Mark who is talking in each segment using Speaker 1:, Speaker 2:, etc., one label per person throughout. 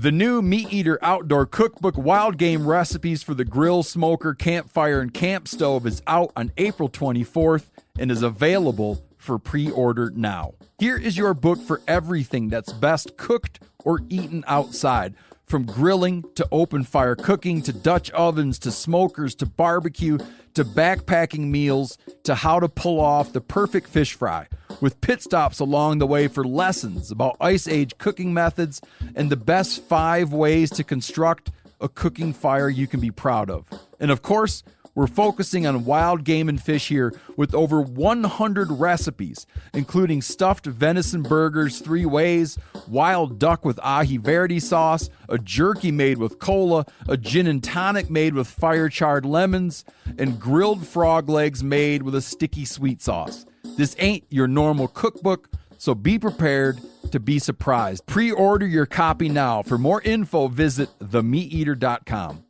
Speaker 1: The new Meat Eater Outdoor Cookbook Wild Game Recipes for the Grill, Smoker, Campfire, and Camp Stove is out on April 24th and is available for pre-order now. Here is your book for everything that's best cooked or eaten outside, from grilling to open fire cooking to Dutch ovens to smokers to barbecue to backpacking meals to how to pull off the perfect fish fry, with pit stops along the way for lessons about Ice Age cooking methods and the best 5 ways to construct a cooking fire you can be proud of. And of course, we're focusing on wild game and fish here with over 100 recipes, including stuffed venison burgers 3 ways, wild duck with ahi verde sauce, a jerky made with cola, a gin and tonic made with fire-charred lemons, and grilled frog legs made with a sticky sweet sauce. This ain't your normal cookbook, so be prepared to be surprised. Pre-order your copy now. For more info, visit themeateater.com.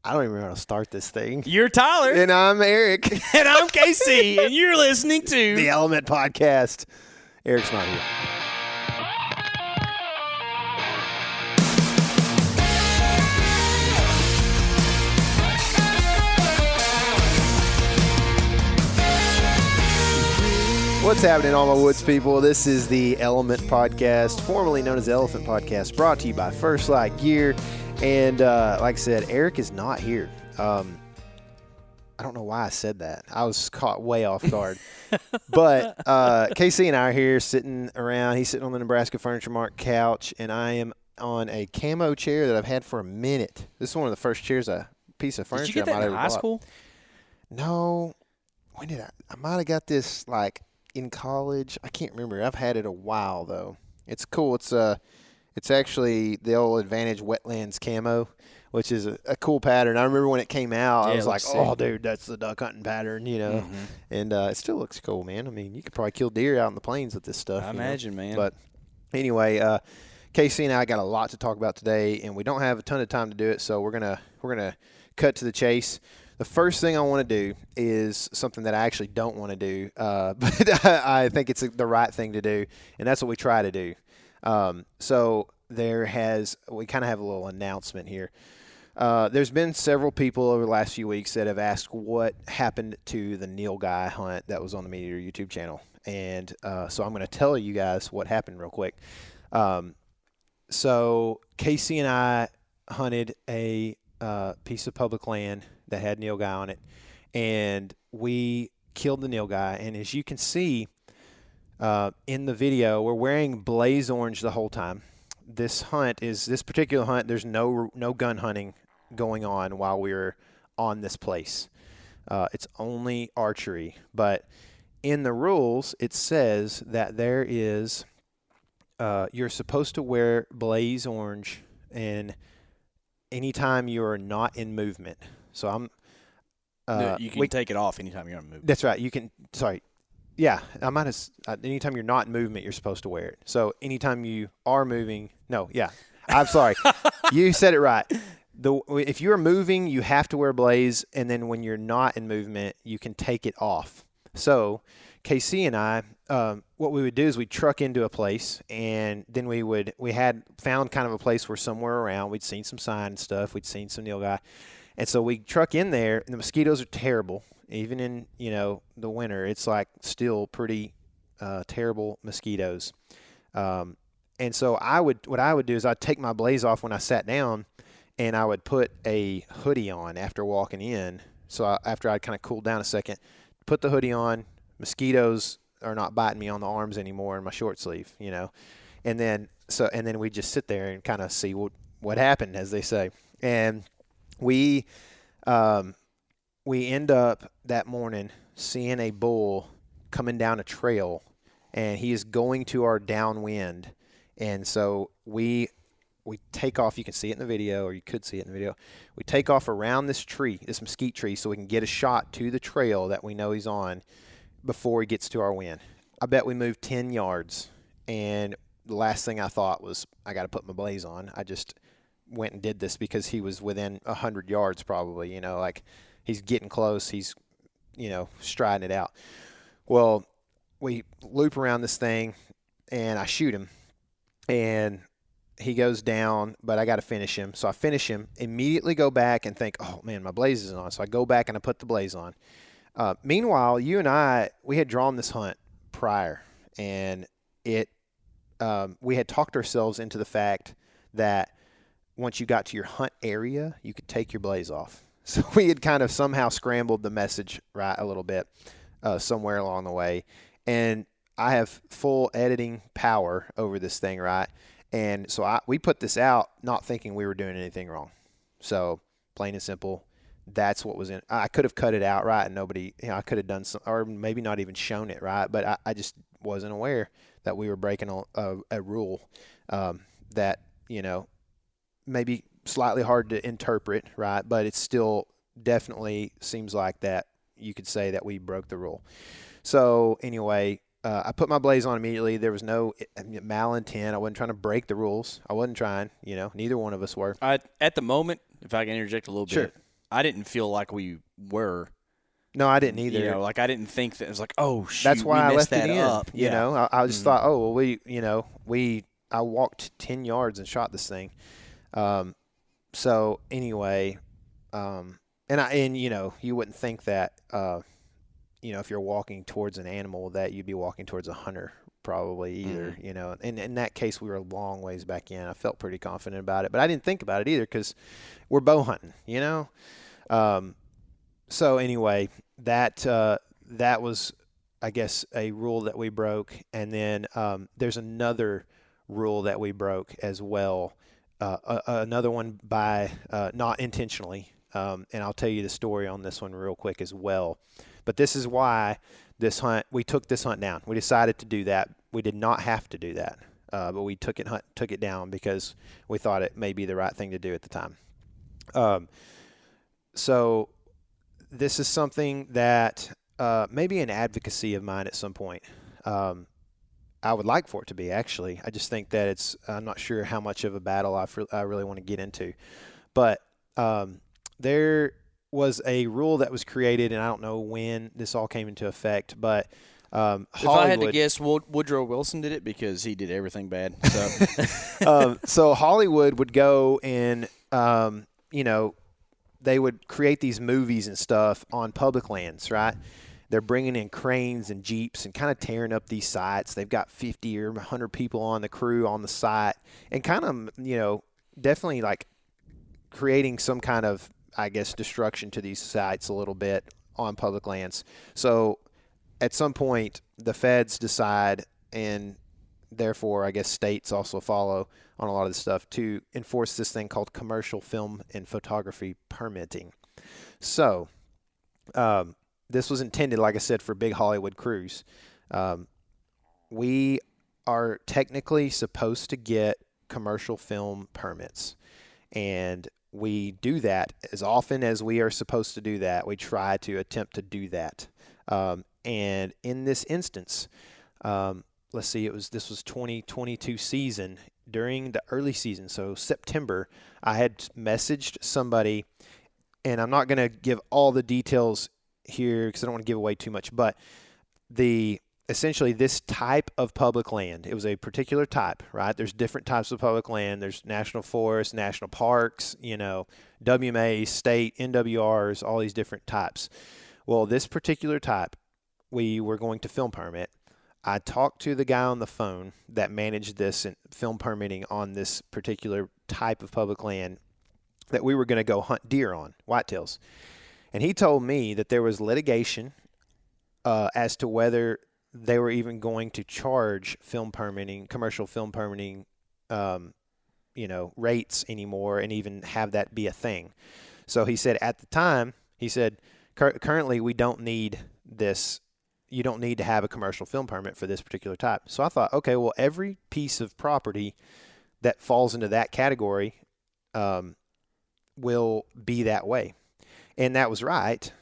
Speaker 2: I don't even know how to start this thing.
Speaker 3: You're Tyler.
Speaker 2: And I'm Eric.
Speaker 3: And I'm KC. And you're listening to
Speaker 2: The Element Podcast. Eric's not here. What's happening, all my woods people? This is the Element Podcast, formerly known as the Elephant Podcast, brought to you by First Light Gear. And like I said, Eric is not here. I don't know why I said that. I was caught way off guard. But KC and I are here sitting around. He's sitting on the Nebraska Furniture Mart couch, and I am on a camo chair that I've had for a minute. This is one of the first chairs, a piece of furniture
Speaker 3: Did you get that in high school?
Speaker 2: No. When did I might have got this like in college. I can't remember. I've had it a while though. It's cool. It's actually the old Advantage Wetlands camo, which is a cool pattern. I remember when it came out, I was like, oh, dude, that's the duck hunting pattern, you know. Mm-hmm. And it still looks cool, man. I mean, you could probably kill deer out in the plains with this stuff.
Speaker 3: I imagine, man.
Speaker 2: But anyway, Casey and I got a lot to talk about today, and we don't have a ton of time to do it, so we're gonna cut to the chase. The first thing I want to do is something that I actually don't want to do, but I think it's the right thing to do, and that's what we try to do. So we kind of have a little announcement here. There's been several people over the last few weeks that have asked what happened to the nilgai hunt that was on the Meat Eater YouTube channel. And, so I'm going to tell you guys what happened real quick. So Casey and I hunted a, piece of public land that had nilgai on it, and we killed the nilgai. And as you can see, in the video, we're wearing blaze orange the whole time. This particular hunt, there's no gun hunting going on while we're on this place. It's only archery. But in the rules, it says that there is, you're supposed to wear blaze orange and anytime you're not in movement. So
Speaker 3: you can take it off anytime you're in movement.
Speaker 2: That's right. You can, sorry. Yeah, I might have. Anytime you're not in movement, you're supposed to wear it. So anytime you are moving, I'm sorry. You said it right. If you're moving, you have to wear blaze, and then when you're not in movement, you can take it off. So KC and I, what we would do is we'd truck into a place, and then we had found kind of a place where somewhere around we'd seen some sign and stuff. We'd seen some nilgai, and so we truck in there, and the mosquitoes are terrible. Even in, the winter, it's like still pretty terrible mosquitoes. And so what I would do is I'd take my blaze off when I sat down, and I would put a hoodie on after walking in. So after I'd kind of cooled down a second, put the hoodie on, mosquitoes are not biting me on the arms anymore in my short sleeve, And then we just sit there and kind of see what happened, as they say. And we end up that morning seeing a bull coming down a trail, and he is going to our downwind. And so we take off. You can see it in the video, or you could see it in the video. We take off around this mesquite tree, so we can get a shot to the trail that we know he's on before he gets to our wind. I bet we moved 10 yards, and the last thing I thought was, I got to put my blaze on. I just went and did this because he was within 100 yards probably, like he's getting close. He's, striding it out. Well, we loop around this thing, and I shoot him. And he goes down, but I got to finish him. So I finish him, immediately go back and think, oh, man, my blaze isn't on. So I go back and I put the blaze on. Meanwhile, you and I, we had drawn this hunt prior, and we had talked ourselves into the fact that once you got to your hunt area, you could take your blaze off. So we had kind of somehow scrambled the message right a little bit somewhere along the way. And I have full editing power over this thing, right? And so we put this out not thinking we were doing anything wrong. So plain and simple, that's what was in. I could have cut it out, right? And nobody, I could have done some, or maybe not even shown it, right? But I just wasn't aware that we were breaking a rule that, maybe slightly hard to interpret, right? But it still definitely seems like that you could say that we broke the rule. So anyway, I put my blaze on immediately. There was no malintent. I wasn't trying to break the rules. I wasn't trying, neither one of us were.
Speaker 3: At the moment, if I can interject a little
Speaker 2: Sure.
Speaker 3: bit, I didn't feel like we were.
Speaker 2: No, I didn't either.
Speaker 3: I didn't think that it was like, oh, shoot,
Speaker 2: that's why I left
Speaker 3: that
Speaker 2: it in.
Speaker 3: up.
Speaker 2: I just thought, oh, well, I walked 10 yards and shot this thing. So anyway, you wouldn't think that, if you're walking towards an animal that you'd be walking towards a hunter probably either, and in that case, we were a long ways back in. I felt pretty confident about it, but I didn't think about it either because we're bow hunting, So anyway, that was, I guess, a rule that we broke. And then there's another rule that we broke as well. Another one by not intentionally, and I'll tell you the story on this one real quick as well. But this is why we took this hunt down. We decided to do that. We did not have to do that, but we took it down because we thought it may be the right thing to do at the time. So this is something that may be an advocacy of mine at some point. I would like for it to be, actually. I just think that I'm not sure how much of a battle I really want to get into. But there was a rule that was created, and I don't know when this all came into effect, but Hollywood,
Speaker 3: if I had to guess, Woodrow Wilson did it because he did everything bad.
Speaker 2: So, so Hollywood would go and, they would create these movies and stuff on public lands, right? They're bringing in cranes and Jeeps and kind of tearing up these sites. They've got 50 or 100 people on the crew on the site and kind of, definitely like creating some kind of, I guess, destruction to these sites a little bit on public lands. So at some point, the feds decide, and therefore, I guess states also follow on a lot of this stuff, to enforce this thing called commercial film and photography permitting. So this was intended, like I said, for big Hollywood crews. We are technically supposed to get commercial film permits, and we do that as often as we are supposed to do that. We try to attempt to do that. And in this instance, let's see, this was 2022 season, during the early season, so September, I had messaged somebody, and I'm not going to give all the details here because I don't want to give away too much, but essentially this type of public land, it was a particular type, right? There's different types of public land. There's national forests, national parks, WMAs, state, NWRs, all these different types. Well, this particular type, we were going to film permit. I talked to the guy on the phone that managed this and film permitting on this particular type of public land that we were going to go hunt deer on, whitetails. And he told me that there was litigation as to whether they were even going to charge film permitting, commercial film permitting, rates anymore, and even have that be a thing. So he said at the time, currently we don't need this. You don't need to have a commercial film permit for this particular type. So I thought, okay, well, every piece of property that falls into that category will be that way. And that was right.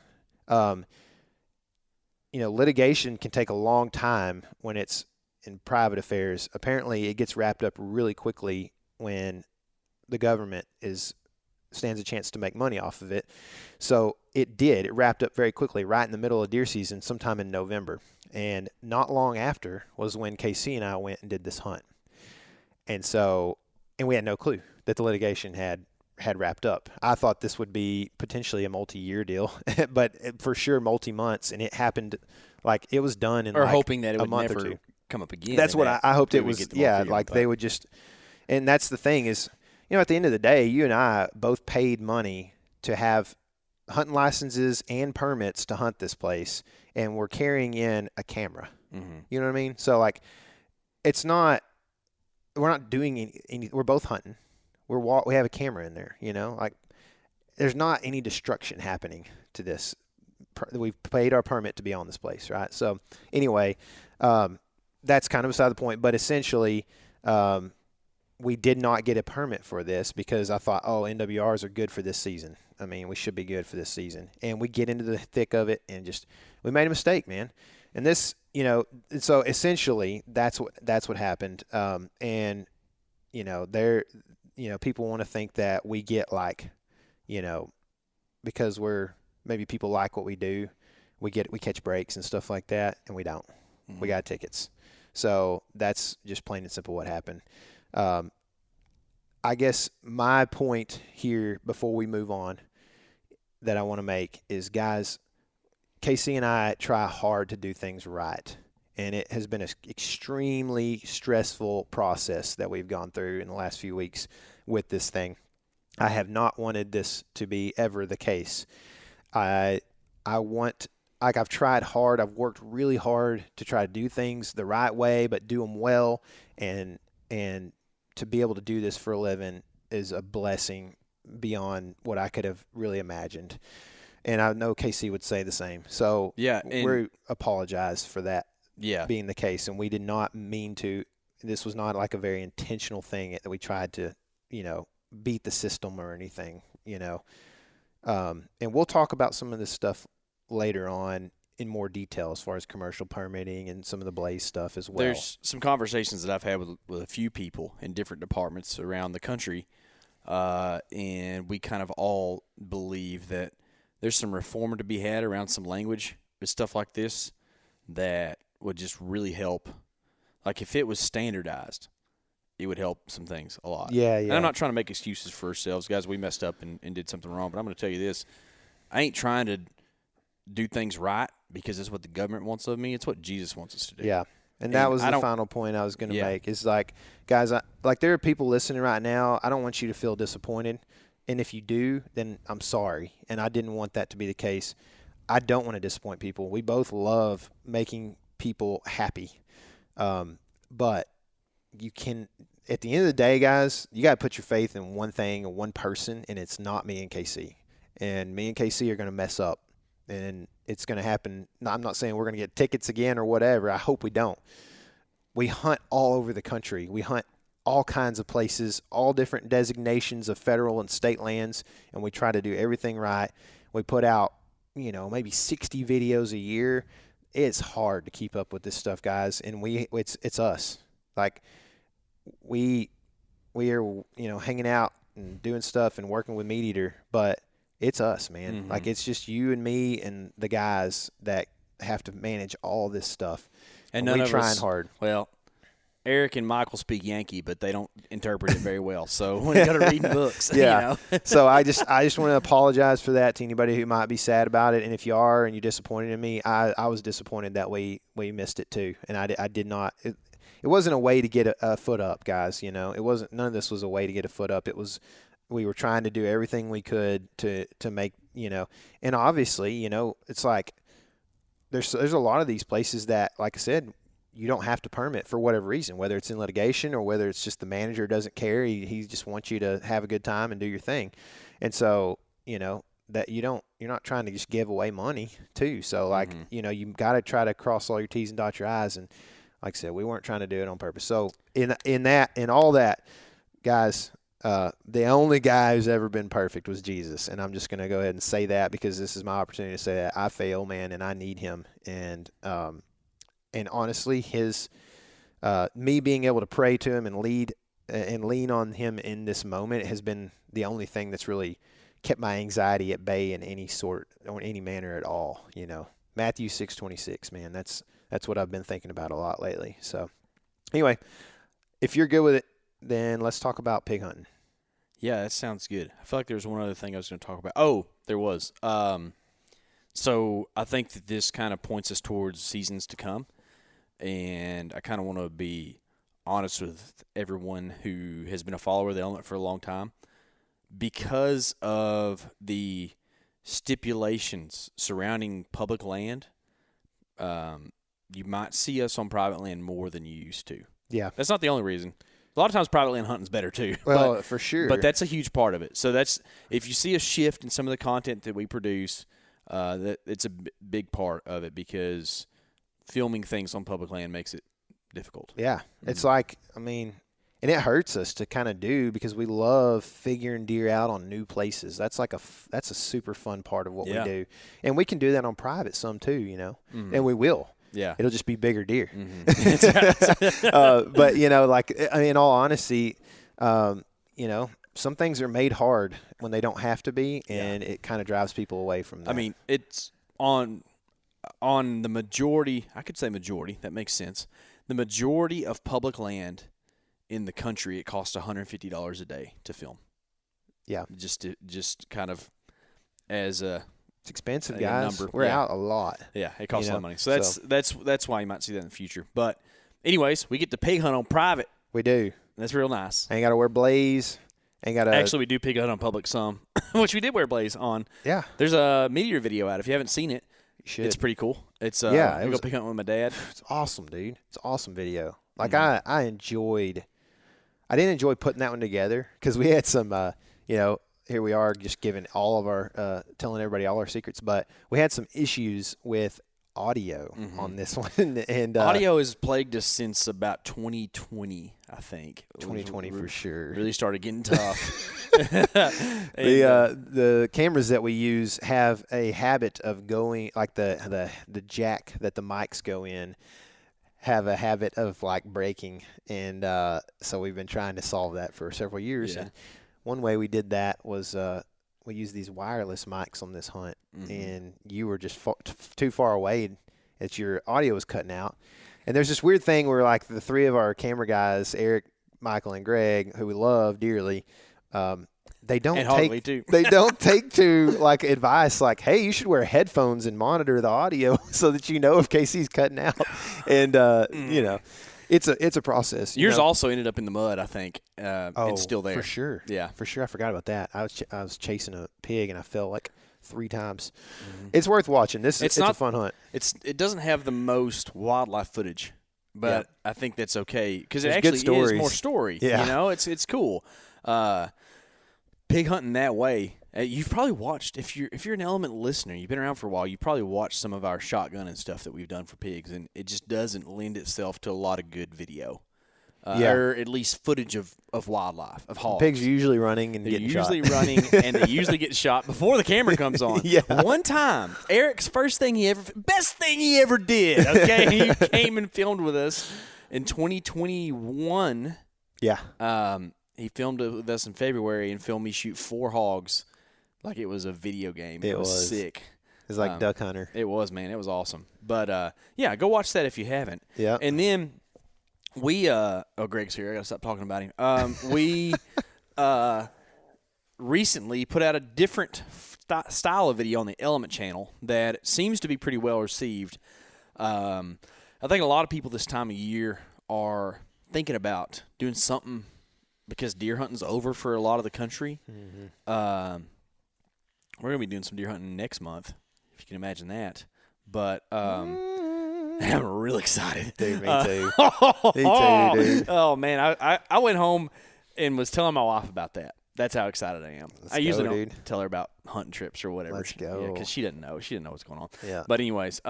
Speaker 2: Litigation can take a long time when it's in private affairs. Apparently, it gets wrapped up really quickly when the government stands a chance to make money off of it. So it did. It wrapped up very quickly, right in the middle of deer season, sometime in November. And not long after was when KC and I went and did this hunt. And so and we had no clue that the litigation had wrapped up. I thought this would be potentially a multi-year deal, but for sure multi-months, and it happened like it was done in
Speaker 3: hoping that it would
Speaker 2: month
Speaker 3: never
Speaker 2: or two.
Speaker 3: Come up again.
Speaker 2: That's what I hoped it was. Yeah, like they would just, and that's the thing is, at the end of the day, you and I both paid money to have hunting licenses and permits to hunt this place, and we're carrying in a camera.
Speaker 3: Mm-hmm.
Speaker 2: You know what I mean? So like, we're not doing any. We're both hunting. We have a camera in there. Like there's not any destruction happening to this. We've paid our permit to be on this place, right? So anyway, that's kind of beside the point. But essentially, we did not get a permit for this because I thought, NWRs are good for this season. I mean, we should be good for this season. And we get into the thick of it and we made a mistake, man. And this, so essentially that's what happened. And people want to think that we get like, because maybe people like what we do, we catch breaks and stuff like that, and we don't. Mm-hmm. We got tickets. So that's just plain and simple what happened. I guess my point here before we move on that I want to make is, guys, Casey and I try hard to do things right. And it has been an extremely stressful process that we've gone through in the last few weeks with this thing. I have not wanted this to be ever the case. I've tried hard. I've worked really hard to try to do things the right way, but do them well. And to be able to do this for a living is a blessing beyond what I could have really imagined. And I know KC would say the same. So
Speaker 3: yeah,
Speaker 2: we apologize for that
Speaker 3: yeah.
Speaker 2: being the case. And we did not mean to. This was not like a very intentional thing that we tried to, beat the system or anything, And we'll talk about some of this stuff later on in more detail as far as commercial permitting and some of the Blaze stuff as well.
Speaker 3: There's some conversations that I've had with a few people in different departments around the country, and we kind of all believe that there's some reform to be had around some language with stuff like this that would just really help. Like if it was standardized, it would help some things a lot.
Speaker 2: Yeah.
Speaker 3: And I'm not trying to make excuses for ourselves. Guys, we messed up and did something wrong, but I'm going to tell you this. I ain't trying to do things right because it's what the government wants of me. It's what Jesus wants us to do.
Speaker 2: Yeah. And that was the final point I was going to make is like, guys, there are people listening right now. I don't want you to feel disappointed. And if you do, then I'm sorry. And I didn't want that to be the case. I don't want to disappoint people. We both love making people happy. But you can, at the end of the day, guys, you got to put your faith in one thing or one person, and it's not me and KC. And me and KC are going to mess up. And it's going to happen. I'm not saying we're going to get tickets again or whatever. I hope we don't. We hunt all over the country. We hunt all kinds of places, all different designations of federal and state lands, and we try to do everything right. We put out, maybe 60 videos a year. It's hard to keep up with this stuff, guys, and it's us. Like we are, hanging out and doing stuff and working with Meat Eater, but it's us, man.
Speaker 3: Mm-hmm.
Speaker 2: Like it's just you and me and the guys that have to manage all this stuff.
Speaker 3: And none
Speaker 2: we're
Speaker 3: of
Speaker 2: trying
Speaker 3: us,
Speaker 2: hard.
Speaker 3: Well, Eric and Michael speak Yankee, but they don't interpret it very well. So when you got to read books,
Speaker 2: yeah. So I just want to apologize for that to anybody who might be sad about it. And if you are and you're disappointed in me, I was disappointed that we missed it too. And I did not. It wasn't a way to get a foot up, guys. It wasn't. None of this was a way to get a foot up. It was. We were trying to do everything we could to make And obviously, it's like there's a lot of these places that, like I said, you don't have to permit for whatever reason, whether it's in litigation or whether it's just the manager doesn't care. He just wants you to have a good time and do your thing. And so, that you're not trying to just give away money too. So like,
Speaker 3: mm-hmm.
Speaker 2: You got to try to cross all your T's and dot your I's. And like I said, we weren't trying to do it on purpose. So in all that, guys, the only guy who's ever been perfect was Jesus. And I'm just going to go ahead and say that because this is my opportunity to say that I fail, man, and I need him. And honestly, his me being able to pray to him and lean on him in this moment has been the only thing that's really kept my anxiety at bay in any sort or any manner at all. Matthew 6:26, man, that's what I've been thinking about a lot lately. So anyway, if you're good with it, then let's talk about pig hunting.
Speaker 3: Yeah, that sounds good. I feel like there was one other thing I was going to talk about. Oh, there was. So I think that this kind of points us towards seasons to come, and I kind of want to be honest with everyone who has been a follower of the element for a long time. Because of the stipulations surrounding public land, you might see us on private land more than you used to.
Speaker 2: Yeah.
Speaker 3: That's not the only reason. A lot of times private land hunting's better too.
Speaker 2: Well, for sure.
Speaker 3: But that's a huge part of it. So that's if you see a shift in some of the content that we produce, that it's a big part of it because filming things on public land makes it difficult.
Speaker 2: Yeah. It's like, I mean, and it hurts us to kind of do because we love figuring deer out on new places. That's like that's a super fun part of what we do. And we can do that on private some too, you know, and we will.
Speaker 3: Yeah.
Speaker 2: It'll just be bigger deer. But, you know, like, I mean, in all honesty, you know, some things are made hard when they don't have to be, and it kind of drives people away from that.
Speaker 3: I mean, it's on the majority, I could say majority, that makes sense. The majority of public land in the country, it costs $150 a day to film.
Speaker 2: Yeah.
Speaker 3: Just kind of as a
Speaker 2: it's expensive, guys.
Speaker 3: Number.
Speaker 2: We're out a lot.
Speaker 3: Yeah, it costs a lot of money. So that's why you might see that in the future. But anyways, we get to pig hunt on private.
Speaker 2: We do.
Speaker 3: That's real nice.
Speaker 2: Ain't got to wear blaze. Ain't got to.
Speaker 3: Actually, we do pig hunt on public some, which we did wear blaze on.
Speaker 2: Yeah.
Speaker 3: There's a meteor video out. If you haven't seen it,
Speaker 2: you should.
Speaker 3: It's pretty cool. It's
Speaker 2: we
Speaker 3: go pig hunting with my dad.
Speaker 2: It's awesome, dude. It's an awesome video. Like I enjoyed. I didn't enjoy putting that one together because we had some, you know. Here we are just giving all of our, telling everybody all our secrets, but we had some issues with audio on this one. And
Speaker 3: audio has plagued us since about 2020, I think.
Speaker 2: 2020 for sure.
Speaker 3: Really started getting tough.
Speaker 2: The cameras that we use have a habit of going, like the jack that the mics go in, have a habit of like breaking. And so we've been trying to solve that for several years.
Speaker 3: Yeah.
Speaker 2: And one way we did that was we used these wireless mics on this hunt, and you were just too far away that your audio was cutting out. And there's this weird thing where, like, the three of our camera guys, Eric, Michael, and Greg, who we love dearly, they don't take to like advice like, hey, you should wear headphones and monitor the audio so that you know if Casey's cutting out. And you know. It's a process.
Speaker 3: Yours also ended up in the mud, I think. It's still there.
Speaker 2: For sure.
Speaker 3: Yeah.
Speaker 2: For sure. I forgot about that. I was chasing a pig, and I fell like 3 times. It's worth watching. It's a fun hunt.
Speaker 3: It doesn't have the most wildlife footage, but I think that's okay because it
Speaker 2: There's
Speaker 3: actually
Speaker 2: good
Speaker 3: is more story.
Speaker 2: Yeah.
Speaker 3: You know, it's cool. Pig hunting that way. You've probably watched if you're an Element listener, you've been around for a while. You probably watched some of our shotgun and stuff that we've done for pigs, and it just doesn't lend itself to a lot of good video, or at least footage of wildlife, of hogs.
Speaker 2: Pigs are usually running and
Speaker 3: They're
Speaker 2: getting shot.
Speaker 3: usually running, and they usually get shot before the camera comes on.
Speaker 2: Yeah.
Speaker 3: One time, Eric's best thing he ever did. Okay, he came and filmed with us in 2021.
Speaker 2: Yeah.
Speaker 3: He filmed it with us in February and filmed me shoot 4 hogs like it was a video game. It was sick.
Speaker 2: It was like Duck Hunter.
Speaker 3: It was, man. It was awesome. But, yeah, go watch that if you haven't.
Speaker 2: Yeah.
Speaker 3: And then we Greg's here. I got to stop talking about him. We recently put out a different style of video on the Element channel that seems to be pretty well received. I think a lot of people this time of year are thinking about doing something because deer hunting's over for a lot of the country. We're going to be doing some deer hunting next month, if you can imagine that. But I'm real excited.
Speaker 2: Dude, me too. Me too, dude.
Speaker 3: Oh, man. I went home and was telling my wife about that. That's how excited I am. I usually don't tell her about hunting trips or whatever.
Speaker 2: Let's go.
Speaker 3: Because she didn't know. She didn't know what's going on.
Speaker 2: Yeah.
Speaker 3: But anyways,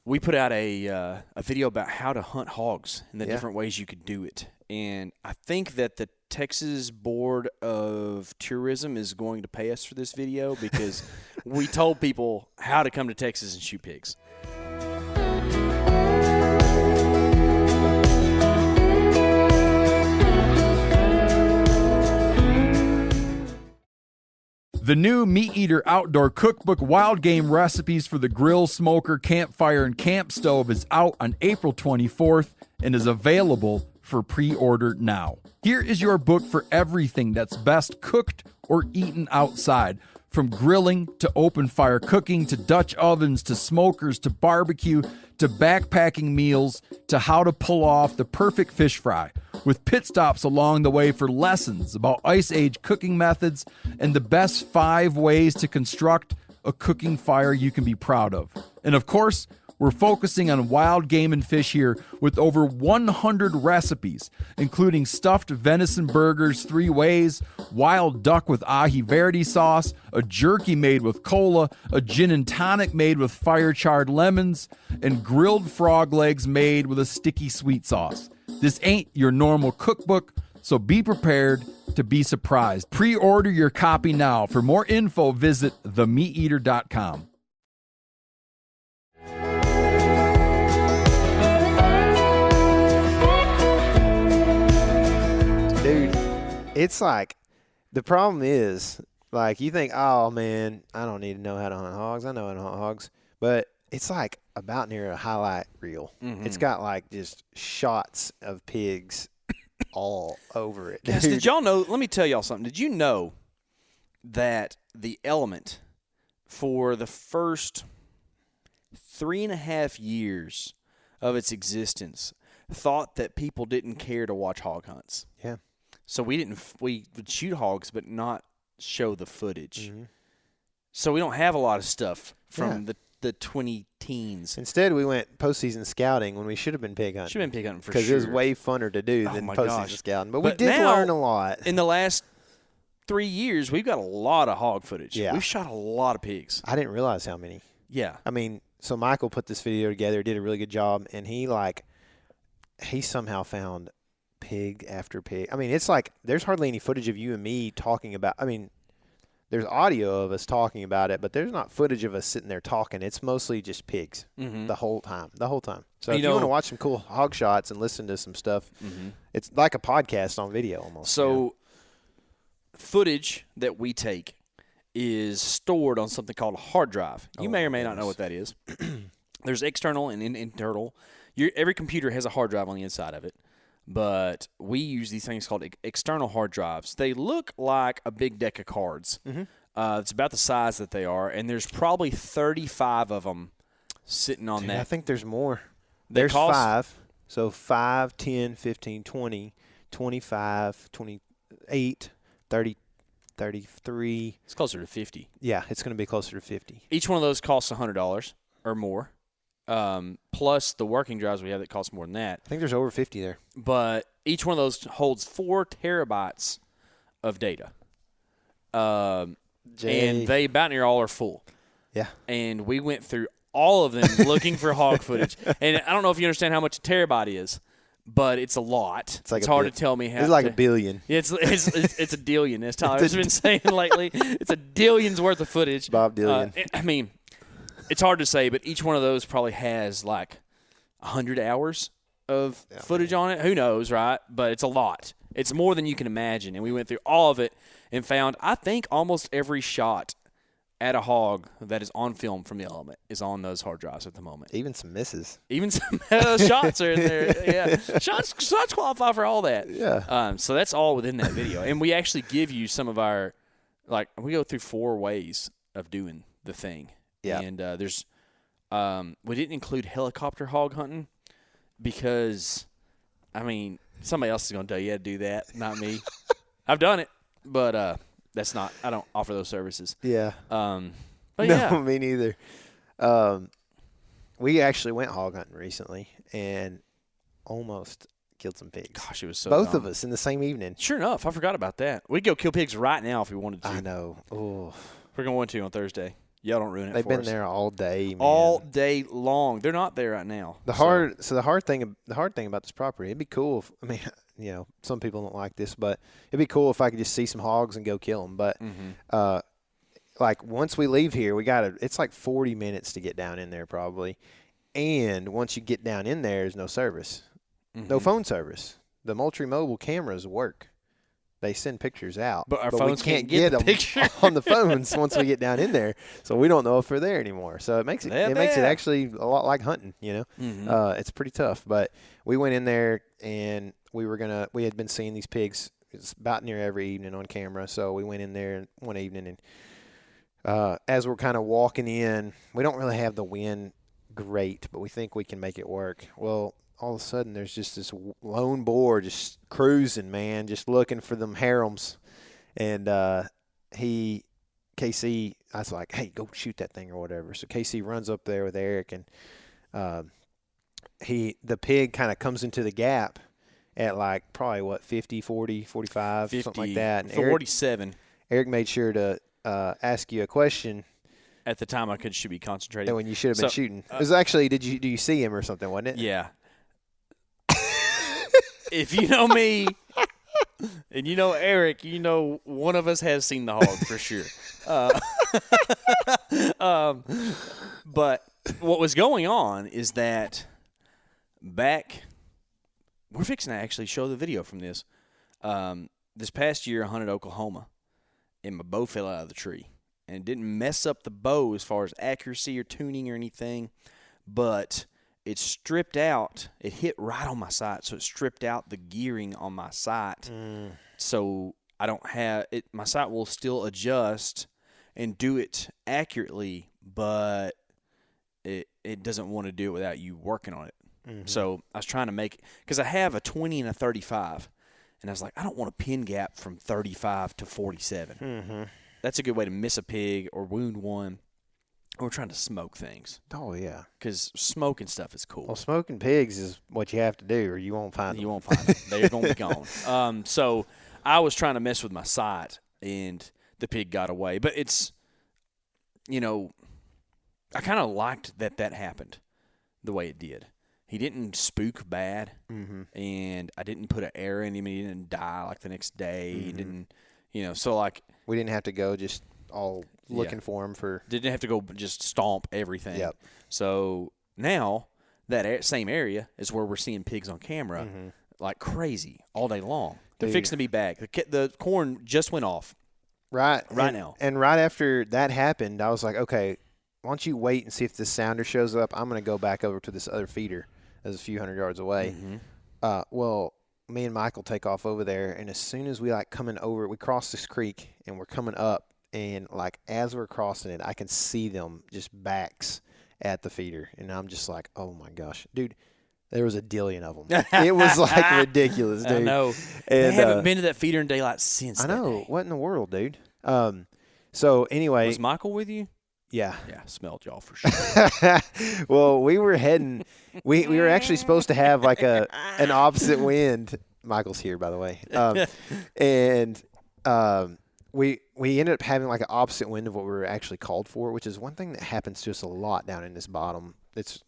Speaker 3: we put out a video about how to hunt hogs and the different ways you could do it. And I think that the Texas Board of Tourism is going to pay us for this video because we told people how to come to Texas and shoot pigs.
Speaker 1: The new Meat Eater Outdoor Cookbook Wild Game Recipes for the Grill, Smoker, Campfire, and Camp Stove is out on April 24th and is available for pre-order now. Here is your book for everything that's best cooked or eaten outside. From grilling to open fire cooking to Dutch ovens to smokers to barbecue to backpacking meals to how to pull off the perfect fish fry, with pit stops along the way for lessons about Ice Age cooking methods and the best 5 ways to construct a cooking fire you can be proud of. And of course, we're focusing on wild game and fish here with over 100 recipes, including stuffed venison burgers 3 ways, wild duck with ahi verde sauce, a jerky made with cola, a gin and tonic made with fire-charred lemons, and grilled frog legs made with a sticky sweet sauce. This ain't your normal cookbook, so be prepared to be surprised. Pre-order your copy now. For more info, visit themeateater.com.
Speaker 2: Dude, it's like, the problem is, like, you think, oh, man, I don't need to know how to hunt hogs. I know how to hunt hogs. But it's like about near a highlight reel. Mm-hmm. It's got, like, just shots of pigs all over it.
Speaker 3: Yes, did y'all know? Let me tell y'all something. Did you know that the Element, for the first 3.5 years of its existence, thought that people didn't care to watch hog hunts?
Speaker 2: Yeah.
Speaker 3: So we would shoot hogs but not show the footage.
Speaker 2: Mm-hmm.
Speaker 3: So we don't have a lot of stuff from the 20 teens.
Speaker 2: Instead, we went postseason scouting when we should have been pig hunting.
Speaker 3: Should have been pig hunting for sure.
Speaker 2: Because it was way funner to do than postseason scouting. But we did
Speaker 3: now,
Speaker 2: learn a lot.
Speaker 3: In the last 3 years, we've got a lot of hog footage.
Speaker 2: Yeah.
Speaker 3: We've shot a lot of pigs.
Speaker 2: I didn't realize how many.
Speaker 3: Yeah.
Speaker 2: I mean, so Michael put this video together, did a really good job, and he somehow found pig after pig. I mean, it's like there's hardly any footage of you and me talking about. I mean, there's audio of us talking about it, but there's not footage of us sitting there talking. It's mostly just pigs the whole time. So if you want to watch some cool hog shots and listen to some stuff, it's like a podcast on video almost.
Speaker 3: So footage that we take is stored on something called a hard drive. You may or may not know what that is. There's external and internal. Every computer has a hard drive on the inside of it. But we use these things called external hard drives. They look like a big deck of cards. It's about the size that they are, and there's probably 35 of them sitting on that.
Speaker 2: I think there's more. There's 5. So 5, 10, 15, 20, 25, 28, 30, 33.
Speaker 3: It's closer to 50.
Speaker 2: Yeah, it's going to be closer to 50.
Speaker 3: Each one of those costs $100 or more. Plus the working drives we have that cost more than that.
Speaker 2: I think there's over 50 there.
Speaker 3: But each one of those holds 4 terabytes of data. And they about near all are full.
Speaker 2: Yeah.
Speaker 3: And we went through all of them looking for hog footage. And I don't know if you understand how much a terabyte is, but it's a lot. It's hard to tell me how.
Speaker 2: It's like a billion.
Speaker 3: Yeah, it's a dillion, as Tyler's been saying lately. It's a dillion's worth of footage.
Speaker 2: Bob Dillion.
Speaker 3: I mean, it's hard to say, but each one of those probably has like 100 hours of footage on it. Who knows, right? But it's a lot. It's more than you can imagine. And we went through all of it and found, I think, almost every shot at a hog that is on film from the Element is on those hard drives at the moment.
Speaker 2: Even some misses.
Speaker 3: Even some shots are in there. Yeah, shots qualify for all that.
Speaker 2: Yeah.
Speaker 3: So that's all within that video. And we actually give you some of our, like, we go through 4 ways of doing the thing.
Speaker 2: Yeah.
Speaker 3: And there's we didn't include helicopter hog hunting because, I mean, somebody else is going to tell you how to do that, not me. I've done it, but that's not – I don't offer those services.
Speaker 2: Yeah.
Speaker 3: But
Speaker 2: no, me neither. We actually went hog hunting recently and almost killed some pigs.
Speaker 3: Gosh, it was so
Speaker 2: Both
Speaker 3: dumb.
Speaker 2: of us in the same evening.
Speaker 3: Sure enough. I forgot about that. We'd go kill pigs right now if we wanted to.
Speaker 2: I know. Oh,
Speaker 3: we're going to on Thursday. Y'all don't ruin it
Speaker 2: They've
Speaker 3: for
Speaker 2: been
Speaker 3: us.
Speaker 2: there all day, man.
Speaker 3: All day long. They're not there right now.
Speaker 2: The hard thing about this property, it'd be cool if, I mean, you know, some people don't like this, but it'd be cool if I could just see some hogs and go kill them. But like once we leave here, it's like 40 minutes to get down in there probably. And once you get down in there, there's no service. No phone service. The Moultrie mobile cameras work. They send pictures out,
Speaker 3: but our phones
Speaker 2: we can't
Speaker 3: get
Speaker 2: them
Speaker 3: picture.
Speaker 2: on the phones once we get down in there. So we don't know if they're there anymore. So it makes it actually a lot like hunting. You know, it's pretty tough. But we went in there and we had been seeing these pigs. It's about near every evening on camera. So we went in there one evening, and as we're kind of walking in, we don't really have the wind great, but we think we can make it work. Well, all of a sudden there's just this lone boar just cruising, man, just looking for them harems. And KC, I was like, hey, go shoot that thing or whatever. So KC runs up there with Eric, and the pig kind of comes into the gap at like probably 50, 40, 45,
Speaker 3: 50,
Speaker 2: something like that. And
Speaker 3: 47.
Speaker 2: Eric made sure to ask you a question
Speaker 3: At the time, I should be concentrating.
Speaker 2: when you should have been shooting. It was actually, do you see him or something, wasn't it?
Speaker 3: Yeah. If you know me and you know Eric, you know one of us has seen the hog for sure. But what was going on is that we're fixing to actually show the video from this. This past year, I hunted Oklahoma, and my bow fell out of the tree. And it didn't mess up the bow as far as accuracy or tuning or anything, but it stripped out. It hit right on my sight, so it stripped out the gearing on my sight. So I don't have it. My sight will still adjust and do it accurately, but it doesn't want to do it without you working on it. So I was trying to make – because I have a 20 and a 35, and I was like, I don't want a pin gap from 35 to 47. That's a good way to miss a pig or wound one. We're trying to smoke things.
Speaker 2: Oh, yeah.
Speaker 3: Because smoking stuff is cool.
Speaker 2: Well, smoking pigs is what you have to do, or you won't find them.
Speaker 3: You won't find them. They're going to be gone. So I was trying to mess with my sight, and the pig got away. But it's, I kind of liked that happened the way it did. He didn't spook bad, and I didn't put an arrow in him. He didn't die like the next day. He didn't, so like.
Speaker 2: We didn't have to go just all looking for him for.
Speaker 3: Didn't have to go just stomp everything.
Speaker 2: Yep.
Speaker 3: So now that same area is where we're seeing pigs on camera like crazy all day long. They're fixing to be back. The corn just went off.
Speaker 2: Right
Speaker 3: now.
Speaker 2: And right after that happened, I was like, okay, why don't you wait and see if this sounder shows up? I'm going to go back over to this other feeder that's a few hundred yards away. Well, me and Michael take off over there, and as soon as we coming over, we cross this creek and we're coming up, and like as we're crossing it, I can see them just backs at the feeder, and I'm just like, oh my gosh, dude, there was a dillion of them. It was like ridiculous, dude.
Speaker 3: I know.
Speaker 2: And,
Speaker 3: they haven't been to that feeder in daylight since.
Speaker 2: I know.
Speaker 3: That day.
Speaker 2: What in the world, dude? So anyway,
Speaker 3: was Michael with you?
Speaker 2: Yeah.
Speaker 3: Yeah, smelled y'all for sure.
Speaker 2: Well, we were heading. We were actually supposed to have like an opposite wind. Michael's here, by the way. And we ended up having like an opposite wind of what we were actually called for, which is one thing that happens to us a lot down in this bottom. It's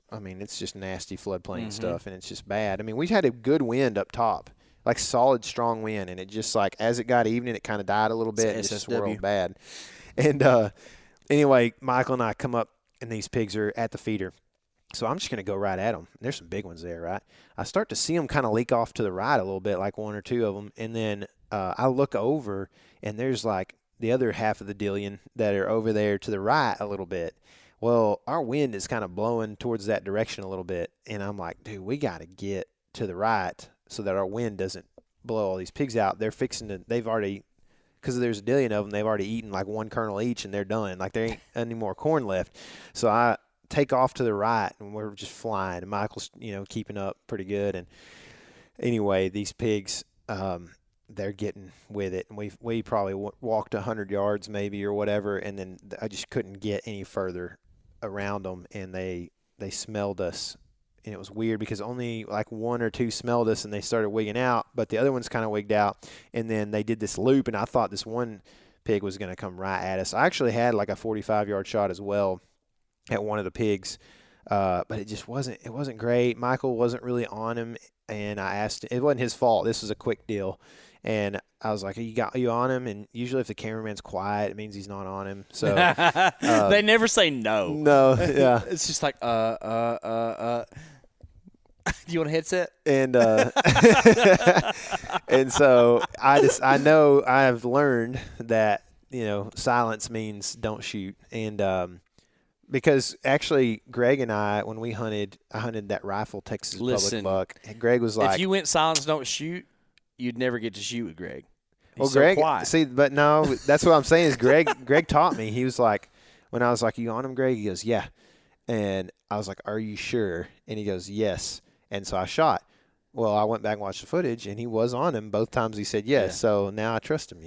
Speaker 2: just nasty floodplain stuff, and it's just bad. I mean, we had a good wind up top, like solid, strong wind, and it just like as it got evening, it kind of died a little bit and just swirled bad. And anyway, Michael and I come up, and these pigs are at the feeder. So I'm just going to go right at them. There's some big ones there, right? I start to see them kind of leak off to the right a little bit, like one or two of them. And then I look over, and there's like the other half of the dillion that are over there to the right a little bit. Well, our wind is kind of blowing towards that direction a little bit. And I'm like, dude, we got to get to the right so that our wind doesn't blow all these pigs out. They're fixing to – they've already – because there's a dillion of them, they've already eaten like one kernel each, and they're done. Like there ain't any more corn left. So I – take off to the right, and we're just flying. And Michael's, keeping up pretty good. And anyway, these pigs, they're getting with it. And we probably walked 100 yards maybe or whatever, and then I just couldn't get any further around them, and they smelled us. And it was weird because only like one or two smelled us, and they started wigging out, but the other ones kind of wigged out. And then they did this loop, and I thought this one pig was going to come right at us. I actually had like a 45-yard shot as well at one of the pigs, but it wasn't great. Michael wasn't really on him, and I asked him, it wasn't his fault. This was a quick deal. And I was like, are you on him? And usually if the cameraman's quiet, it means he's not on him. So
Speaker 3: they never say no.
Speaker 2: No, yeah.
Speaker 3: It's just like, do you want a headset?
Speaker 2: And and so I know I've learned that, silence means don't shoot. And Because actually, Greg and I, when I hunted that rifle Texas
Speaker 3: Listen,
Speaker 2: public buck. And Greg was like,
Speaker 3: if you went silence, don't shoot, you'd never get to shoot with Greg. He's
Speaker 2: Greg,
Speaker 3: so quiet.
Speaker 2: see, but no, that's what I'm saying is Greg taught me. He was like, when I was like, you on him, Greg? He goes, yeah. And I was like, are you sure? And he goes, yes. And so I shot. Well, I went back and watched the footage, and he was on him both times. He said yes. Yeah. So now I trust him.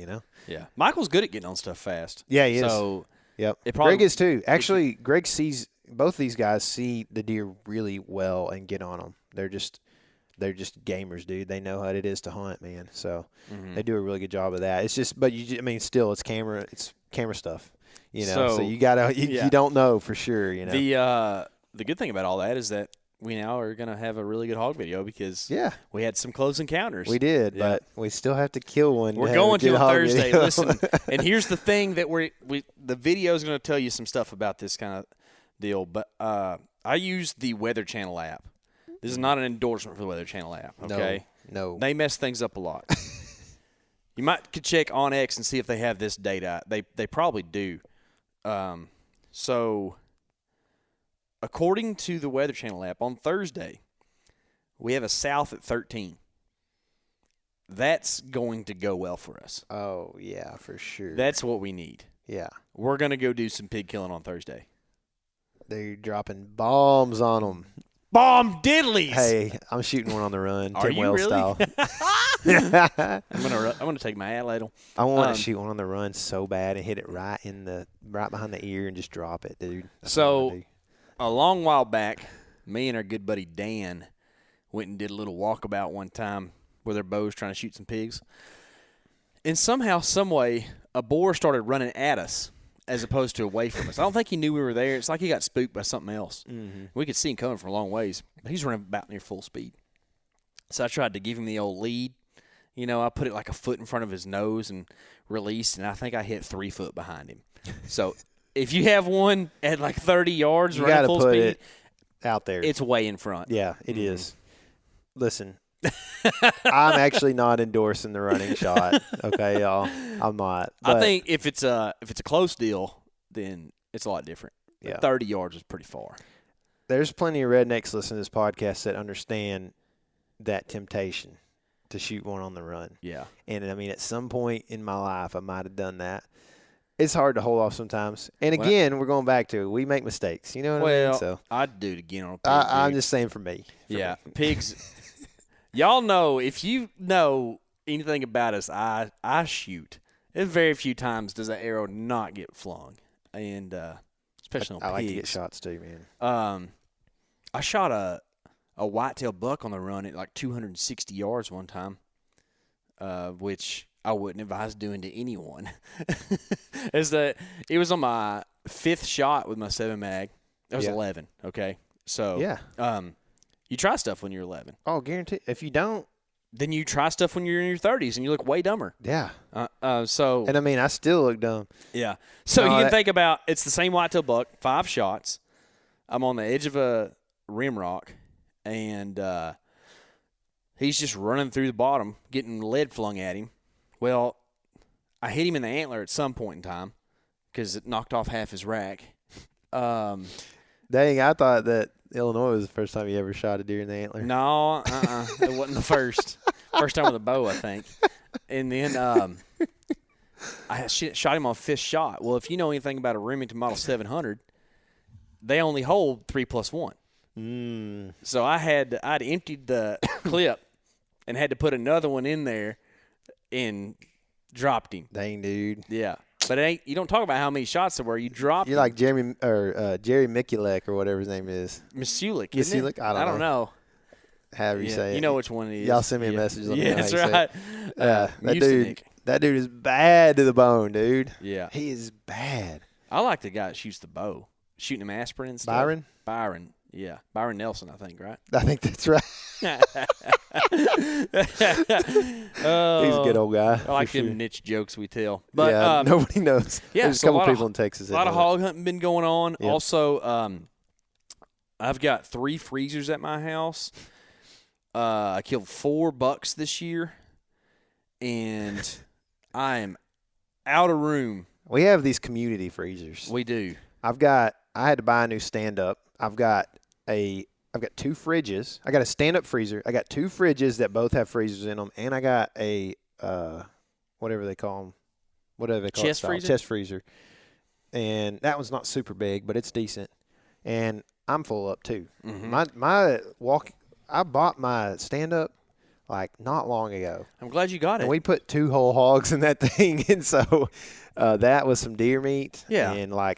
Speaker 3: Yeah, Michael's good at getting on stuff fast.
Speaker 2: Yeah, he is.
Speaker 3: So
Speaker 2: yep, Greg is too. Actually, Greg sees both these guys see the deer really well and get on them. They're just gamers, dude. They know what it is to hunt, man. So they do a really good job of that. It's just, but still, it's camera stuff. So you gotta, you don't know for sure.
Speaker 3: The good thing about all that is that we now are gonna have a really good hog video because we had some close encounters.
Speaker 2: We did, but we still have to kill one.
Speaker 3: We're going to on Thursday. Listen, and here's the thing that the video is gonna tell you some stuff about this kind of deal. But I use the Weather Channel app. This is not an endorsement for the Weather Channel app. Okay,
Speaker 2: no.
Speaker 3: They mess things up a lot. You could check on X and see if they have this data. They probably do. So, according to the Weather Channel app, on Thursday, we have a south at 13. That's going to go well for us.
Speaker 2: Oh, yeah, for sure.
Speaker 3: That's what we need.
Speaker 2: Yeah.
Speaker 3: We're going to go do some pig killing on Thursday.
Speaker 2: They're dropping bombs on them.
Speaker 3: Bomb diddlies!
Speaker 2: Hey, I'm shooting one on the run,
Speaker 3: Tim
Speaker 2: Wells
Speaker 3: really?
Speaker 2: style.
Speaker 3: I'm gonna take my ad ladle.
Speaker 2: I want to shoot one on the run so bad and hit it right behind the ear and just drop it, dude. That's
Speaker 3: so, a long while back, me and our good buddy Dan went and did a little walkabout one time with our bows trying to shoot some pigs. And somehow, some way, a boar started running at us as opposed to away from us. I don't think he knew we were there. It's like he got spooked by something else. Mm-hmm. We could see him coming from a long ways. But he's running about near full speed. So I tried to give him the old lead. I put it like a foot in front of his nose and released, and I think I hit 3 foot behind him. So if you have one at like 30 yards running full speed,
Speaker 2: it out there.
Speaker 3: It's way in front.
Speaker 2: Yeah, it is. Listen, I'm actually not endorsing the running shot. Okay, y'all. I'm not.
Speaker 3: I think if it's a close deal, then it's a lot different. Yeah. 30 yards is pretty far.
Speaker 2: There's plenty of rednecks listening to this podcast that understand that temptation to shoot one on the run.
Speaker 3: Yeah.
Speaker 2: And, at some point in my life, I might have done that. It's hard to hold off sometimes. And, again, we're going back to it. We make mistakes. You know what I mean? So
Speaker 3: I'd do it again on a pig.
Speaker 2: I'm just saying for me.
Speaker 3: Pigs. Y'all know, if you know anything about us, I shoot. There's very few times does that arrow not get flung. And especially on pigs. I like to get
Speaker 2: shots too, man.
Speaker 3: I shot a whitetail buck on the run at like 260 yards one time, which I wouldn't advise doing to anyone. It was on my 5th shot with my 7-mag. That was 11, okay? So, you try stuff when you're 11.
Speaker 2: Oh, guarantee. If you don't,
Speaker 3: then you try stuff when you're in your 30s and you look way dumber.
Speaker 2: Yeah.
Speaker 3: And
Speaker 2: I still look dumb.
Speaker 3: Yeah. So you can think about, it's the same whitetail buck, 5 shots. I'm on the edge of a rim rock, and he's just running through the bottom, getting lead flung at him. Well, I hit him in the antler at some point in time because it knocked off half his rack.
Speaker 2: Dang, I thought that Illinois was the first time you ever shot a deer in the antler.
Speaker 3: No, it wasn't the first. First time with a bow, I think. And then I shot him on 5th shot. Well, if you know anything about a Remington Model 700, they only hold 3+1. So I'd emptied the clip and had to put another one in there and dropped him.
Speaker 2: Dang, dude.
Speaker 3: Yeah. But you don't talk about how many shots there were. You dropped.
Speaker 2: You're like Jerry Mikulek or whatever his name is.
Speaker 3: Misulik.
Speaker 2: I don't know. However you say it.
Speaker 3: You know which one it is.
Speaker 2: Y'all send me a message.
Speaker 3: Yeah, that's right.
Speaker 2: That dude is bad to the bone, dude.
Speaker 3: Yeah.
Speaker 2: He is bad.
Speaker 3: I like the guy that shoots the bow. Shooting him aspirin and stuff. Byron. Yeah. Byron Nelson, I think, right?
Speaker 2: I think that's right. He's a good old guy.
Speaker 3: I like them niche jokes we tell. But
Speaker 2: nobody knows.
Speaker 3: Yeah,
Speaker 2: there's a couple people in Texas.
Speaker 3: A lot of hog hunting been going on. Yep. Also, I've got 3 freezers at my house. I killed 4 bucks this year, and I am out of room.
Speaker 2: We have these community freezers.
Speaker 3: We do.
Speaker 2: I've got had to buy a new stand-up. I've got 2 fridges. I got a stand-up freezer. I got 2 fridges that both have freezers in them, and I got a whatever they call them. Whatever they call
Speaker 3: Chest
Speaker 2: it.
Speaker 3: freezer?
Speaker 2: Chest freezer. And that one's not super big, but it's decent. And I'm full up too. I bought my stand-up like not long ago.
Speaker 3: I'm glad you got it.
Speaker 2: And we put 2 whole hogs in that thing, and so that was some deer meat.
Speaker 3: Yeah.
Speaker 2: And
Speaker 3: I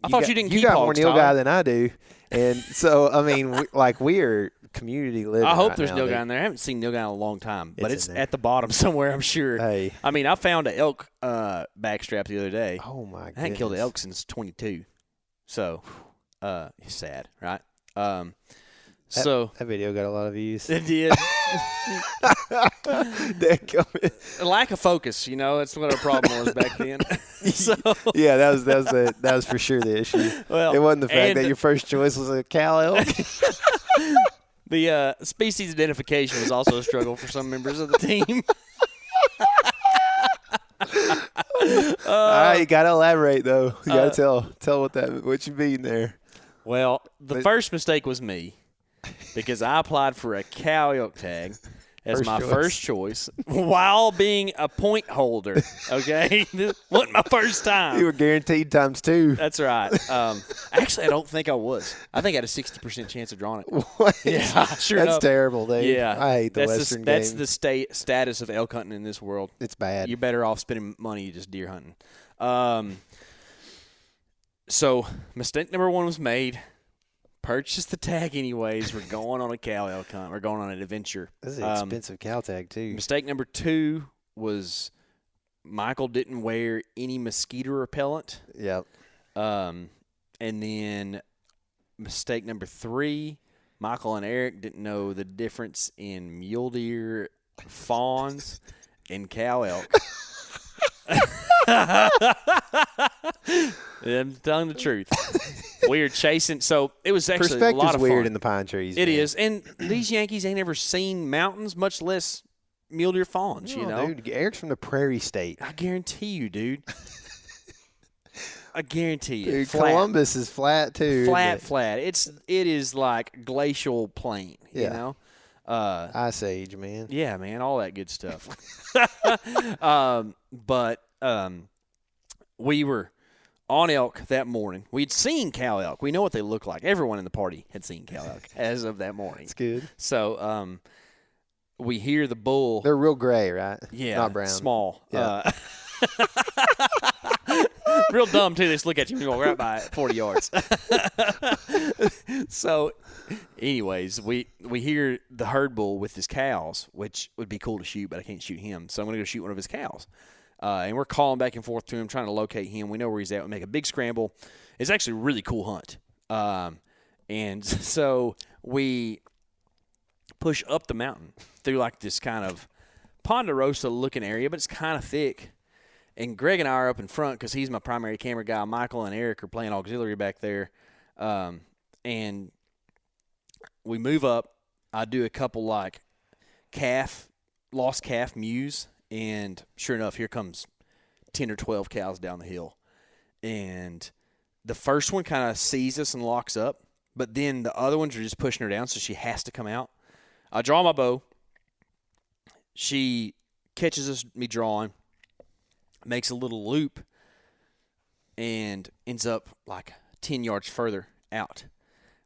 Speaker 3: thought you didn't keep
Speaker 2: got
Speaker 3: hogs,
Speaker 2: more Neil
Speaker 3: Tyler.
Speaker 2: guy than I do, and so I mean, we are community living.
Speaker 3: I hope
Speaker 2: right
Speaker 3: there's
Speaker 2: now,
Speaker 3: Neil
Speaker 2: dude.
Speaker 3: guy in there. I haven't seen Neil guy in a long time, but
Speaker 2: It's
Speaker 3: it's
Speaker 2: in there.
Speaker 3: at the bottom somewhere, I'm sure.
Speaker 2: Hey.
Speaker 3: I mean, I found an elk backstrap the other day.
Speaker 2: Oh my goodness.
Speaker 3: I hadn't killed an elk since 22, so it's sad, right? So
Speaker 2: That video got a lot of views.
Speaker 3: it did. A lack of focus, that's what our problem was back then. So
Speaker 2: Yeah, that was for sure the issue.
Speaker 3: well,
Speaker 2: It wasn't the fact
Speaker 3: and
Speaker 2: that your first choice was a cow elk.
Speaker 3: the species identification was also a struggle for some members of the team.
Speaker 2: All right, you gotta elaborate though. You gotta tell what you mean there.
Speaker 3: Well, the first mistake was me because I applied for a cow elk tag as my first choice while being a point holder. Okay, this wasn't my first time.
Speaker 2: You were guaranteed ×2.
Speaker 3: That's right. Actually, I don't think I was. I think I had a 60% chance of drawing it.
Speaker 2: What?
Speaker 3: Yeah, sure
Speaker 2: That's
Speaker 3: enough.
Speaker 2: terrible, dude.
Speaker 3: Yeah,
Speaker 2: I hate the Western game.
Speaker 3: That's the status of elk hunting in this world.
Speaker 2: It's bad.
Speaker 3: You're better off spending money just deer hunting. So mistake number 1 was made. Purchase the tag anyways. We're going on a cow elk hunt. We're going on an adventure.
Speaker 2: This is an expensive cow tag too.
Speaker 3: Mistake number 2 was Michael didn't wear any mosquito repellent.
Speaker 2: Yep.
Speaker 3: And then mistake number 3, Michael and Eric didn't know the difference in mule deer, fawns, and cow elk. I'm telling the truth. We were chasing. So it was actually a lot
Speaker 2: Perspective's
Speaker 3: of
Speaker 2: weird
Speaker 3: fun.
Speaker 2: in the pine trees.
Speaker 3: It
Speaker 2: man.
Speaker 3: is. And these Yankees ain't ever seen mountains, much less mule deer fawns,
Speaker 2: No, dude, Eric's from the prairie state.
Speaker 3: I guarantee you, dude. I guarantee you.
Speaker 2: Dude,
Speaker 3: Flat.
Speaker 2: Columbus is flat too.
Speaker 3: Flat. It is like glacial plain, you
Speaker 2: Yeah.
Speaker 3: know?
Speaker 2: Ice Age, man.
Speaker 3: Yeah, man, all that good stuff. But we were on elk that morning. We'd seen cow elk. We know what they look like. Everyone in the party had seen cow elk as of that morning.
Speaker 2: It's good.
Speaker 3: So we hear the bull.
Speaker 2: They're real gray, right?
Speaker 3: Yeah,
Speaker 2: Not brown.
Speaker 3: small.
Speaker 2: Yeah.
Speaker 3: Real dumb, too. They just look at you and go right by it, 40 yards. So, anyways, we hear the herd bull with his cows, which would be cool to shoot, but I can't shoot him. So I'm going to go shoot one of his cows. And we're calling back and forth to him, trying to locate him. We know where he's at. We make a big scramble. It's actually a really cool hunt. And so we push up the mountain through like this kind of Ponderosa-looking area, but it's kind of thick. And Greg and I are up in front because he's my primary camera guy. Michael and Eric are playing auxiliary back there. And we move up. I do a couple like lost calf mews. And sure enough, here comes 10 or 12 cows down the hill. And the first one kind of sees us and locks up. But then the other ones are just pushing her down, so she has to come out. I draw my bow. She catches me drawing, makes a little loop, and ends up like 10 yards further out.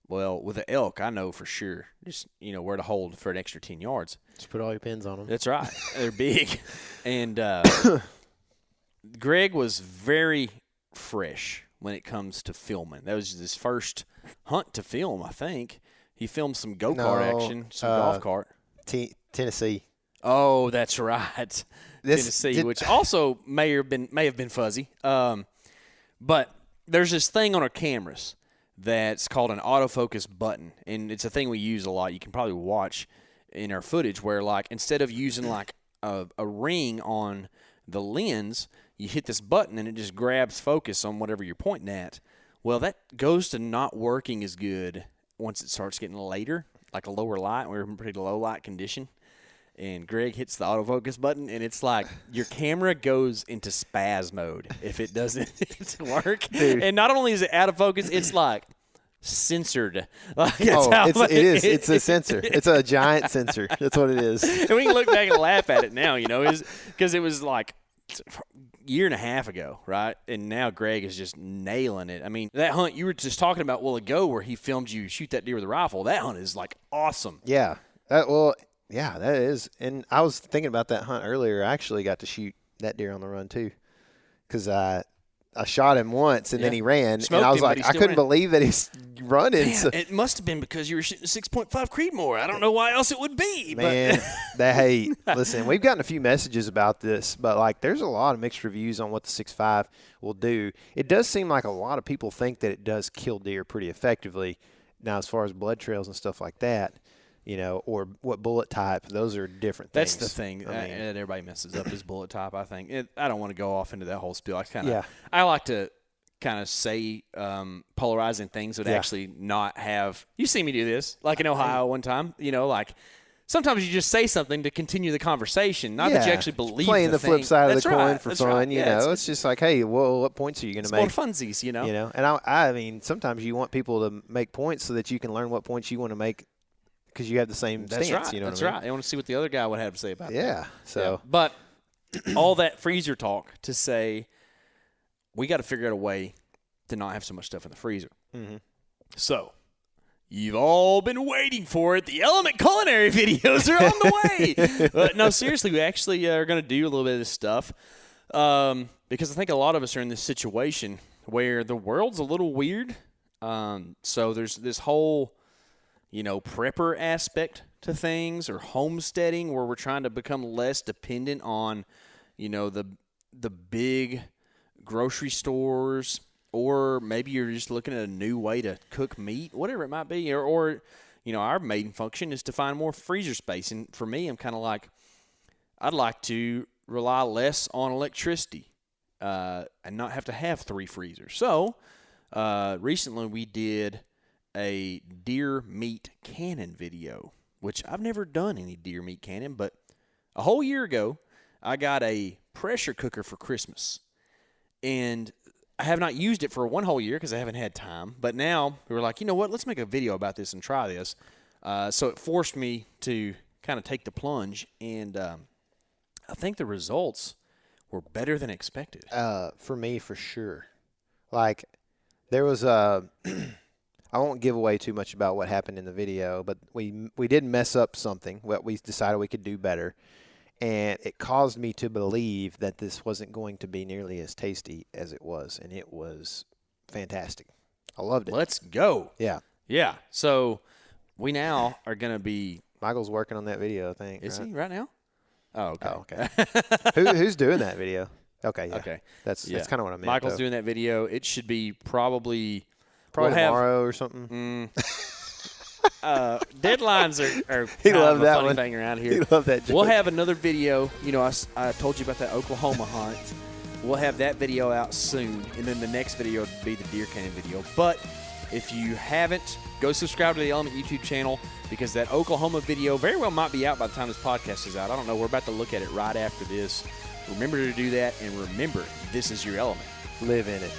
Speaker 3: Well, with an elk, I know for sure just, where to hold for an extra 10 yards.
Speaker 2: Just put all your pins on them.
Speaker 3: That's right. They're big. And Greg was very fresh when it comes to filming. That was his first hunt to film, I think. He filmed some go-kart action, some golf cart.
Speaker 2: Tennessee.
Speaker 3: Oh, that's right. Tennessee, which also may have been fuzzy. But there's this thing on our cameras that's called an autofocus button, and it's a thing we use a lot. You can probably watch in our footage where, like, instead of using like a ring on the lens, you hit this button and it just grabs focus on whatever you're pointing at. Well, that goes to not working as good once it starts getting later, like a lower light. We're in pretty low light condition. and Greg hits the autofocus button, and it's like your camera goes into spaz mode if it doesn't work.
Speaker 2: Dude.
Speaker 3: And not only is it out of focus, it's like censored. Like,
Speaker 2: it is. It's a sensor. It's a giant sensor. That's what it is.
Speaker 3: And we can look back and laugh at it now, because it was like year and a half ago, right? And now Greg is just nailing it. I mean, that hunt you were just talking about a while ago where he filmed you shoot that deer with a rifle, that hunt is like awesome.
Speaker 2: Yeah. Yeah, that is. And I was thinking about that hunt earlier. I actually got to shoot that deer on the run too, because I shot him once and then he ran,
Speaker 3: Smoked
Speaker 2: and I was
Speaker 3: him,
Speaker 2: like, I couldn't believe that he's running.
Speaker 3: Man, it must have been because you were shooting 6.5 Creedmoor. I don't know why else it would be.
Speaker 2: Man, hey, listen, we've gotten a few messages about this, but like, there's a lot of mixed reviews on what the 6.5 will do. It does seem like a lot of people think that it does kill deer pretty effectively. Now, as far as blood trails and stuff like that, or what bullet type, those are different things.
Speaker 3: That's the thing that everybody messes up is bullet type, I think. I don't want to go off into that whole spiel. I like to kind of say polarizing things that actually not have – you see me do this, like in Ohio one time, like sometimes you just say something to continue the conversation, not that you actually believe
Speaker 2: playing the flip side of the coin for fun,
Speaker 3: right.
Speaker 2: It's just like, hey, well, what points are you going to make?
Speaker 3: It's more funsies,
Speaker 2: And I mean, sometimes you want people to make points so that you can learn what points you want to make, because you have the same stance.
Speaker 3: Right.
Speaker 2: That's
Speaker 3: what I mean? I want to see what the other guy would have to say about that.
Speaker 2: Yeah. So,
Speaker 3: But all that freezer talk to say we got to figure out a way to not have so much stuff in the freezer.
Speaker 2: Mm-hmm.
Speaker 3: So you've all been waiting for it. The Element Culinary videos are on the way. No, seriously, we actually are going to do a little bit of this stuff because I think a lot of us are in this situation where the world's a little weird. So there's this whole prepper aspect to things, or homesteading, where we're trying to become less dependent on, the big grocery stores, or maybe you're just looking at a new way to cook meat, whatever it might be, or our main function is to find more freezer space. And for me, I'm kind of like, I'd like to rely less on electricity and not have to have 3 freezers. So recently we did a deer meat cannon video, which I've never done any deer meat cannon, but a whole year ago, I got a pressure cooker for Christmas, and I have not used it for 1 whole year because I haven't had time, but now we were like, you know what, let's make a video about this and try this. So it forced me to kind of take the plunge, and I think the results were better than expected.
Speaker 2: For me, for sure. Like, there was a I won't give away too much about what happened in the video, but we did mess up something. What we decided we could do better, and it caused me to believe that this wasn't going to be nearly as tasty as it was, and it was fantastic. I loved it.
Speaker 3: Let's go.
Speaker 2: Yeah.
Speaker 3: Yeah. So we now are going to be –
Speaker 2: Michael's working on that video, I think.
Speaker 3: Is he right now? Oh, okay.
Speaker 2: Oh, okay. Who's doing that video? Okay, yeah.
Speaker 3: Okay.
Speaker 2: That's kind of what I meant.
Speaker 3: Michael's doing that video. It should be probably
Speaker 2: tomorrow or something.
Speaker 3: Deadlines are
Speaker 2: he
Speaker 3: kind
Speaker 2: loved
Speaker 3: of a
Speaker 2: that
Speaker 3: funny
Speaker 2: one.
Speaker 3: thing around here.
Speaker 2: He loved that joke.
Speaker 3: We'll have another video. I told you about that Oklahoma hunt. We'll have that video out soon, and then the next video will be the deer cannon video. But if you haven't, go subscribe to the Element YouTube channel, because that Oklahoma video very well might be out by the time this podcast is out. I don't know. We're about to look at it right after this. Remember to do that, and remember, this is your element.
Speaker 2: Live in it.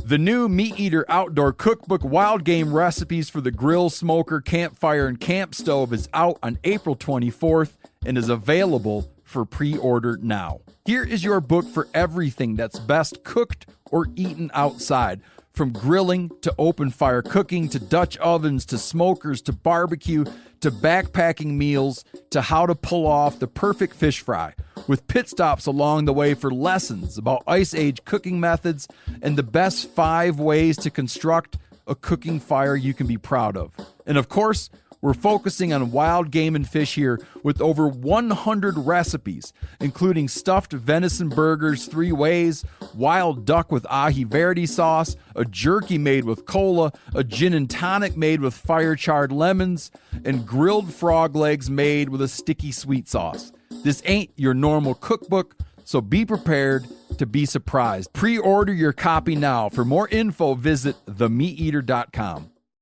Speaker 1: The new Meat Eater Outdoor Cookbook Wild Game Recipes for the Grill, Smoker, Campfire, and Camp Stove is out on April 24th and is available for pre-order now. Here is your book for everything that's best cooked or eaten outside. From grilling to open fire cooking to Dutch ovens to smokers to barbecue to backpacking meals to how to pull off the perfect fish fry, with pit stops along the way for lessons about Ice Age cooking methods and the best 5 ways to construct a cooking fire you can be proud of. And of course, we're focusing on wild game and fish here with over 100 recipes, including stuffed venison burgers 3 ways, wild duck with ahi verde sauce, a jerky made with cola, a gin and tonic made with fire-charred lemons, and grilled frog legs made with a sticky sweet sauce. This ain't your normal cookbook, So be prepared to be surprised. Pre-order your copy now. For more info, visit themeateater.com.